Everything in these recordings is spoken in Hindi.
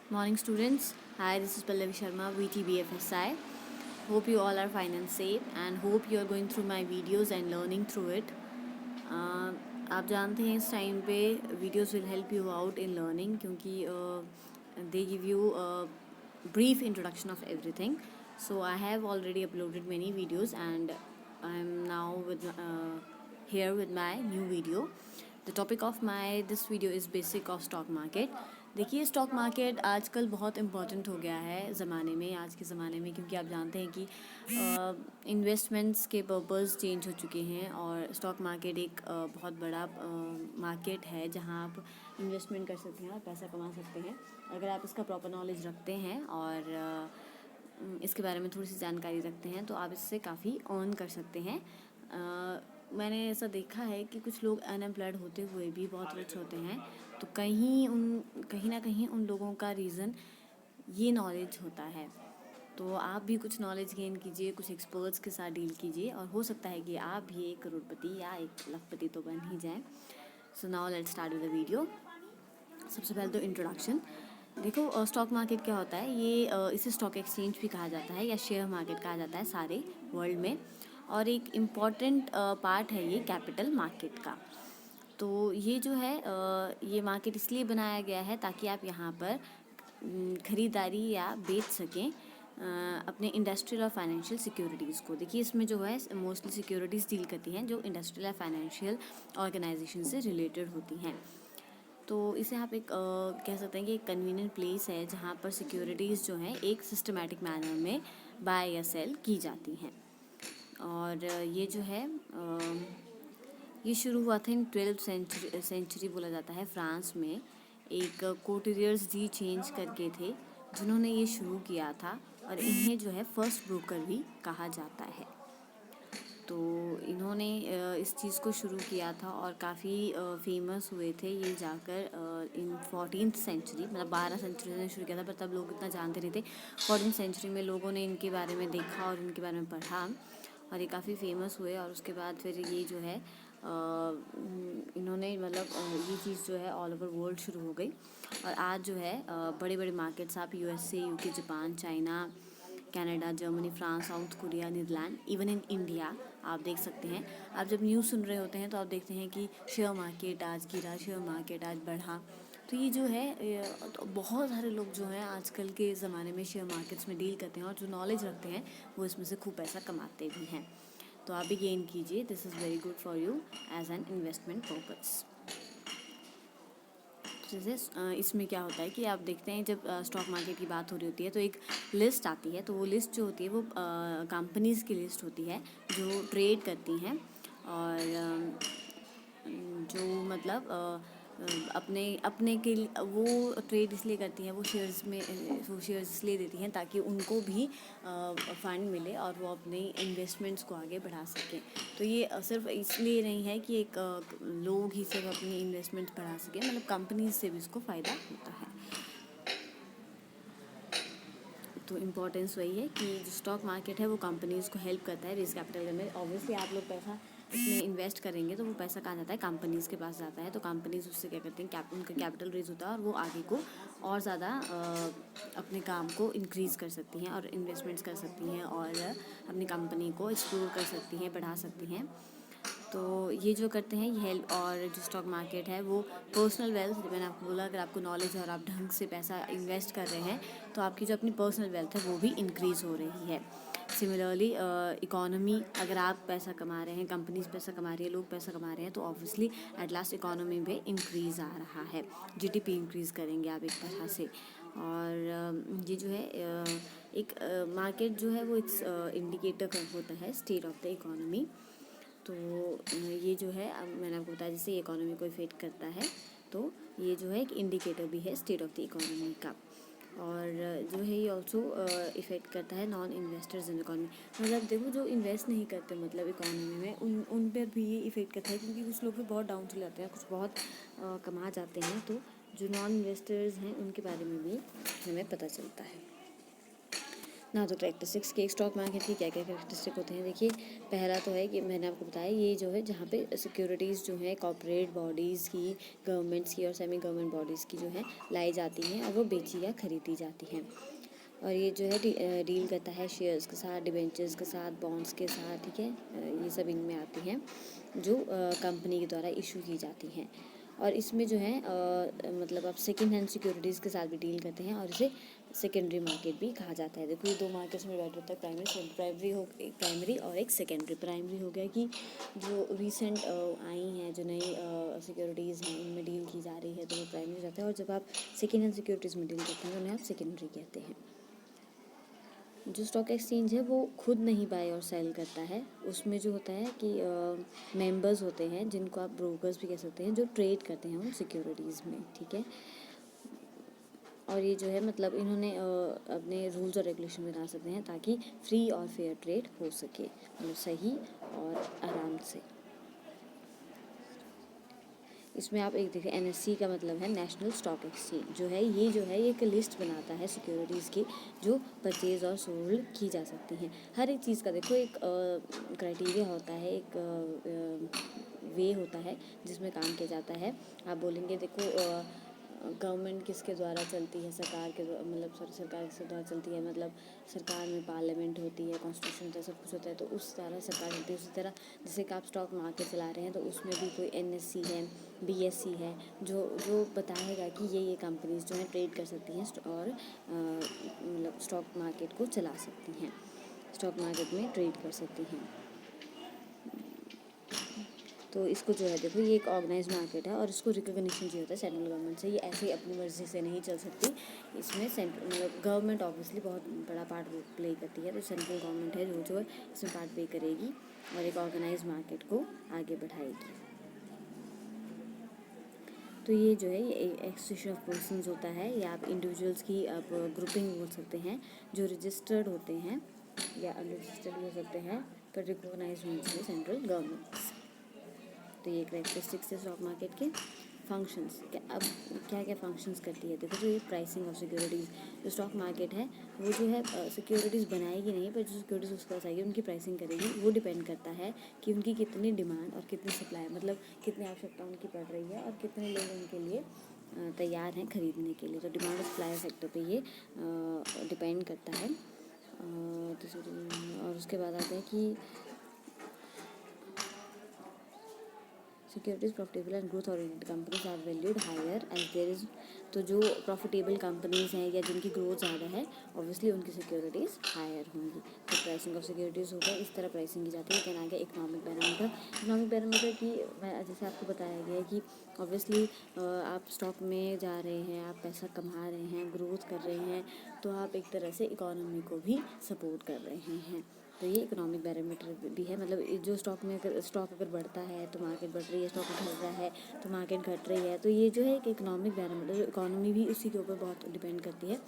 Morning students. Hi, this is Pallavi Sharma, VTBFSI. Hope you all are fine and safe and hope you are going through my videos and learning through it. आप जानते हैं इस टाइम पे videos will help you out in learning क्योंकि they give you brief introduction of everything. So I have already uploaded many videos and I am now here with my new video. The topic of my this video is basic of stock market. देखिए स्टॉक मार्केट आजकल बहुत इम्पॉर्टेंट हो गया है ज़माने में, आज के ज़माने में, क्योंकि आप जानते हैं कि इन्वेस्टमेंट्स के पर्पस चेंज हो चुके हैं और स्टॉक मार्केट एक बहुत बड़ा मार्केट है जहां आप इन्वेस्टमेंट कर सकते हैं और पैसा कमा सकते हैं अगर आप इसका प्रॉपर नॉलेज रखते हैं और इसके बारे में थोड़ी सी जानकारी रखते हैं तो आप इससे काफ़ी अर्न कर सकते हैं। मैंने ऐसा देखा है कि कुछ लोग अनएम्प्लॉयड होते हुए भी बहुत रिच होते हैं, तो कहीं ना कहीं उन लोगों का रीज़न ये नॉलेज होता है। तो आप भी कुछ नॉलेज गेन कीजिए, कुछ एक्सपर्ट्स के साथ डील कीजिए और हो सकता है कि आप भी एक करोड़पति या एक लाखपति तो बन ही जाएं। So now let's start with the video. सबसे पहले तो इंट्रोडक्शन। देखो स्टॉक मार्केट क्या होता है, ये इसे स्टॉक एक्सचेंज भी कहा जाता है या शेयर मार्केट कहा जाता है सारे वर्ल्ड में, और एक इम्पॉर्टेंट पार्ट है ये कैपिटल मार्केट का। तो ये जो है ये मार्केट इसलिए बनाया गया है ताकि आप यहाँ पर ख़रीदारी या बेच सकें अपने इंडस्ट्रियल और फाइनेंशियल सिक्योरिटीज़ को। देखिए इसमें जो है मोस्टली सिक्योरिटीज़ डील करती हैं जो इंडस्ट्रियल या फाइनेंशियल ऑर्गेनाइजेशन से रिलेटेड होती हैं। तो इसे आप एक कह सकते हैं कि एक कन्वीनियंट प्लेस है जहाँ पर सिक्योरिटीज़ जो हैं एक सिस्टमेटिक मैनर में बाय या सेल की जाती हैं। और ये जो है ये शुरू हुआ था इन 12th सेंचुरी बोला जाता है फ्रांस में। एक कोटेरियर्स डी चेंज करके थे जिन्होंने ये शुरू किया था और इन्हें जो है फर्स्ट ब्रोकर भी कहा जाता है। तो इन्होंने इस चीज़ को शुरू किया था और काफ़ी फेमस हुए थे ये जाकर इन 14th सेंचुरी, मतलब 12 सेंचुरी ने शुरू किया था पर तब लोग इतना जानते नहीं थे। 14th सेंचुरी में लोगों ने इनके बारे में देखा और इनके बारे में पढ़ा और ये काफ़ी फेमस हुए और उसके बाद फिर ये जो है इन्होंने मतलब ये चीज़ जो है ऑल ओवर वर्ल्ड शुरू हो गई। और आज जो है बड़े बड़े मार्केट्स आप USA, UK, Japan, China, Canada, Germany, France, South Korea, Netherland, even in India आप देख सकते हैं। आप जब न्यूज़ सुन रहे होते हैं तो आप देखते हैं कि शेयर मार्केट आज गिरा, शेयर मार्केट आज बढ़ा। तो ये जो है तो बहुत सारे लोग जो हैं आजकल के ज़माने में शेयर मार्केट्स में डील करते हैं और जो नॉलेज रखते हैं वो इसमें से खूब पैसा कमाते भी हैं। तो आप भी गेन कीजिए, this is very good for you as an investment purpose. जैसे इसमें क्या होता है कि आप देखते हैं जब स्टॉक मार्केट की बात हो रही होती है तो एक लिस्ट आती है, तो वो लिस्ट जो होती है वो कंपनीज़ की लिस्ट होती है जो ट्रेड करती हैं और जो मतलब अपने अपने के वो ट्रेड इसलिए करती हैं, वो शेयर्स इसलिए देती हैं ताकि उनको भी फ़ंड मिले और वो अपने इन्वेस्टमेंट्स को आगे बढ़ा सकें। तो ये सिर्फ इसलिए नहीं है कि एक लोग ही सिर्फ अपनी इन्वेस्टमेंट्स बढ़ा सकें, मतलब कंपनीज से भी इसको फ़ायदा होता है। तो इम्पोर्टेंस वही है कि जो स्टॉक मार्केट है वो कंपनीज़ को हेल्प करता है रेज कैपिटल करने में। ऑब्वियसली आप लोग पैसा इसमें इन्वेस्ट करेंगे तो वो पैसा कहाँ जाता है, कंपनीज़ के पास जाता है। तो कंपनीज़ उससे क्या करते हैं, उनका कैपिटल रेज होता है और वो आगे को और ज़्यादा अपने काम को इंक्रीज़ कर सकती हैं और इन्वेस्टमेंट्स कर सकती हैं और अपनी कंपनी को एक्सप्लोर कर सकती हैं, बढ़ा सकती हैं। तो ये जो करते हैं ये हेल्प। और जो स्टॉक मार्केट है वो पर्सनल वेल्थ, मैंने आपको बोला अगर आपको नॉलेज है और आप ढंग से पैसा इन्वेस्ट कर रहे हैं तो आपकी जो अपनी पर्सनल वेल्थ है वो भी इंक्रीज़ हो रही है। सिमिलरली इकोनॉमी, अगर आप पैसा कमा रहे हैं, कंपनीज पैसा कमा रही है, लोग पैसा कमा रहे हैं, तो ऑब्वियसली एट लास्ट इकोनॉमी में इंक्रीज़ आ रहा है, जीडीपी इंक्रीज़ करेंगे आप एक तरह से। और ये जो है एक मार्केट जो है वो एक इंडिकेटर होता है स्टेट ऑफ द इकोनॉमी। तो ये जो है अब मैंने आपको बताया जैसे इकोनॉमी को इफ़ेक्ट करता है, तो ये जो है एक इंडिकेटर भी है स्टेट ऑफ द इकोनॉमी का। और जो है ये ऑल्सो इफ़ेक्ट करता है नॉन इन्वेस्टर्स इन इकोनॉमी, मतलब देखो जो इन्वेस्ट नहीं करते मतलब इकोनॉमी में उन पर भी ये इफ़ेक्ट करता है, क्योंकि कुछ लोग भी बहुत डाउन चले जाते हैं, कुछ बहुत कमा जाते हैं। तो जो नॉन इन्वेस्टर्स हैं उनके बारे में भी हमें पता चलता है। ना तो करेक्टरिस्टिक्स के स्टॉक मार्केट की क्या क्या करेक्टरिस्टिक होते हैं। देखिए, पहला तो है कि मैंने आपको बताया, ये जो है जहाँ पे सिक्योरिटीज़ जो है कॉर्पोरेट बॉडीज़ की, गवर्नमेंट्स की और सेमी गवर्नमेंट बॉडीज़ की जो है लाई जाती हैं और वो बेची या खरीदी जाती हैं। और ये जो है डील करता है शेयर्स के साथ, डिबेंचर्स के साथ, बॉन्ड्स के साथ, ठीक है। ये सब इनमें आती हैं जो कंपनी के द्वारा इशू की जाती हैं। और इसमें जो है मतलब आप सेकेंड हैंड सिक्योरिटीज़ के साथ भी डील करते हैं और इसे सेकेंडरी मार्केट भी कहा जाता है। देखो, ये दो मार्केट्स में डिवाइड होता है, प्राइमरी और एक सेकेंडरी। प्राइमरी हो गया कि जो रिसेंट आई हैं, जो नई सिक्योरिटीज़ हैं, इनमें डील की जा रही है तो वो प्राइमरी रहता है। और जब आप सेकेंड हैंड सिक्योरिटीज़ में डील करते हैं तो उन्हें आप सेकेंडरी कहते हैं। जो स्टॉक एक्सचेंज है वो खुद नहीं बाय और सेल करता है। उसमें जो होता है कि मेंबर्स होते हैं, जिनको आप ब्रोकर्स भी कह सकते हैं, जो ट्रेड करते हैं उन सिक्योरिटीज़ में, ठीक है। और ये जो है मतलब इन्होंने अपने रूल्स और रेगुलेशन बना सकते हैं ताकि फ्री और फेयर ट्रेड हो सके, मतलब सही और आराम से। इसमें आप एक देखिए, एनएससी का मतलब है नेशनल स्टॉक एक्सचेंज। जो है ये एक लिस्ट बनाता है सिक्योरिटीज़ की जो परचेज और सोल्ड की जा सकती हैं। हर एक चीज़ का देखो एक क्राइटेरिया होता है, एक वे होता है जिसमें काम किया जाता है। आप बोलेंगे देखो, गवर्नमेंट किसके द्वारा चलती है, सरकार के मतलब सरकार किसके द्वारा चलती है, मतलब सरकार में पार्लियामेंट होती है, कॉन्स्टिट्यूशन होता है, सब कुछ होता है, तो उस तरह सरकार चलती है। उसी तरह जैसे कि आप स्टॉक मार्केट चला रहे हैं तो उसमें भी कोई एनएससी है, बीएससी है, जो बताएगा कि ये कंपनीज जो है ट्रेड कर सकती हैं और मतलब स्टॉक मार्केट को चला सकती हैं, स्टॉक मार्केट में ट्रेड कर सकती हैं। तो इसको जो है देखो, ये एक ऑर्गेनाइज मार्केट है और इसको रिकॉग्निशन चाहिए होता है सेंट्रल गवर्नमेंट से। ये ऐसे ही अपनी मर्जी से नहीं चल सकती। इसमें सेंट्रल मतलब गवर्नमेंट ऑब्वियसली बहुत बड़ा पार्ट प्ले करती है, तो सेंट्रल गवर्नमेंट है जो इसमें पार्ट प्ले करेगी और एक ऑर्गेनाइज मार्केट को आगे बढ़ाएगी। तो ये जो है ये एसोसिएशन ऑफ पर्सन्स होता है, या आप इंडिविजुअल्स की आप ग्रुपिंग बोल सकते हैं, जो रजिस्टर्ड होते हैं या अनरजिस्टर्ड हो सकते हैं, पर रिकॉग्नाइज होनी चाहिए सेंट्रल गवर्नमेंट से। तो ये करेक्टरिस्टिक्स है स्टॉक मार्केट के। फंक्शंस अब क्या क्या फंक्शंस करती है, देखो, जो ये प्राइसिंग ऑफ सिक्योरिटीज़, जो स्टॉक मार्केट है वो जो है सिक्योरिटीज़ बनाएगी नहीं, पर जो सिक्योरिटीज़ उसके पास आएगी उनकी प्राइसिंग करेगी। वो डिपेंड करता है कि उनकी कितनी डिमांड और कितनी सप्लाई, मतलब कितनी आवश्यकता उनकी पड़ रही है और कितने लोग उनके लिए तैयार हैं खरीदने के लिए। तो डिमांड और सप्लाई फैक्टर पे ये डिपेंड करता है। और उसके बाद आता है कि securities profitable and growth oriented companies are valued higher as there is. तो जो प्रॉफिटेबल कंपनीज़ हैं या जिनकी ग्रोथ ज़्यादा है, ऑब्वियसली उनकी सिक्योरिटीज़ हायर होंगी। तो प्राइसिंग ऑफ सिक्योरिटीज़ हो गया, इस तरह प्राइसिंग की जाती है। देन आगे इकोनॉमिक पैरामीटर। इकोनॉमिक पैरामीटर की जैसे आपको बताया गया है कि ऑब्वियसली आप स्टॉक में जा रहे हैं, आप पैसा कमा रहे हैं, ग्रोथ कर रहे हैं, तो आप एक तरह से इकोनॉमी को भी सपोर्ट कर रहे हैं। तो ये इकोनॉमिक पैरामीटर भी है, मतलब जो स्टॉक में स्टॉक अगर बढ़ता है तो मार्केट बढ़ रही है, स्टॉक घट रहा है तो मार्केट घट रही है। तो ये जो है एक इकोनॉमिक पैरामीटर, जो इकोनॉमी भी उसी के ऊपर बहुत डिपेंड करती है।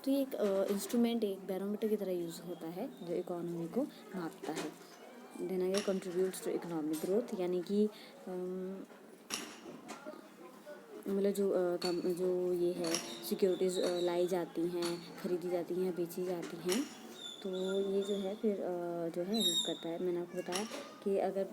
तो ये एक इंस्ट्रूमेंट, एक बैरोमीटर की तरह यूज़ होता है जो इकोनॉमी को मापता है। देन आगे कंट्रीब्यूट्स टू इकोनॉमिक ग्रोथ, यानी कि मतलब जो ये है सिक्योरिटीज़ लाई जाती हैं, खरीदी जाती हैं, बेची जाती हैं, तो ये जो है फिर जो है हेल्प करता है। मैंने आपको बताया कि अगर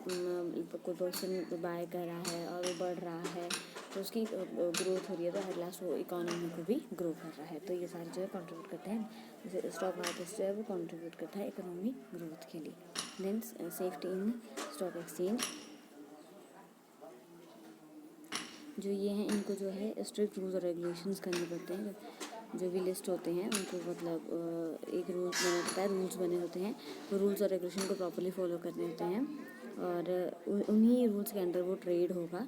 कोई पर्सन बाय कर रहा है और वो बढ़ रहा है तो उसकी ग्रोथ हो रही है, तो एट लास्ट वो इकोनॉमी को भी ग्रो कर रहा है। तो ये सारे जो है कंट्रीब्यूट करते हैं। जैसे स्टॉक मार्केट जो है वो कंट्रीब्यूट करता है इकोनॉमी ग्रोथ के लिए। Then safety in stock exchange, जो ये हैं इनको जो है स्ट्रिक्ट रूल्स और रेगुलेशंस करने पड़ते हैं। जो भी लिस्ट होते हैं उनको मतलब एक रूल्स बने होता है, रूल्स बने होते हैं, तो रूल्स और रेगुलेशन को प्रॉपर्ली फॉलो करने होते हैं और उन्हीं रूल्स के अंडर वो ट्रेड होगा।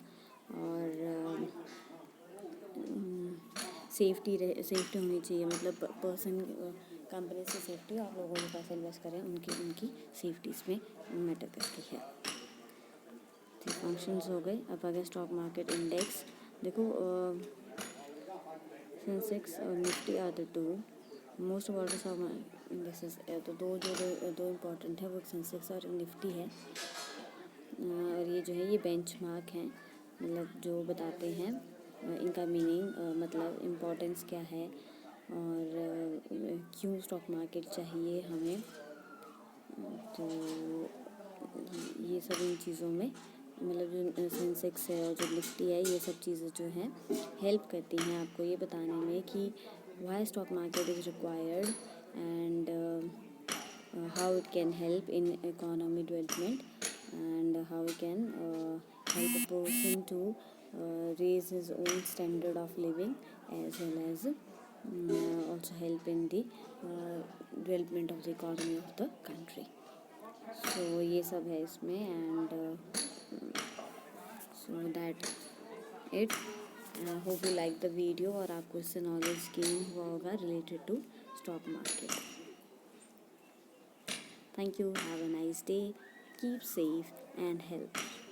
और सेफ्टी होनी चाहिए, मतलब पर्सन कंपनी से सेफ्टी और लोगों जो पैसा इन्वेस्ट करें उनकी सेफ्टी इसमें मैटर करती है। तो फंक्शंस हो गए। अब अगर स्टॉक मार्केट इंडेक्स देखो, सेंसेक्स और Nifty are the two most important stock indexes. तो दो इम्पॉर्टेंट है, वो सेंसेक्स और निफ्टी है। और ये जो है ये बेंचमार्क हैं, मतलब जो बताते हैं इनका मीनिंग, मतलब इम्पोर्टेंस क्या है, और क्यों स्टॉक मार्केट चाहिए हमें। तो ये सब इन चीज़ों में मतलब जो सेंसेक्स है और जो निफ्टी है, ये सब चीज़ें जो हैं हेल्प करती हैं आपको ये बताने में कि Y stock market is required and how it can help in economy development, and how it can help a person to raise his own standard of living, as well as also help in the development of the economy of the country. So ये सब है इसमें, and so that it. Hope you like the video और आपको इससे नॉलेज गेन हुआ होगा related to stock market. Thank you. Have a nice day. Keep safe and healthy.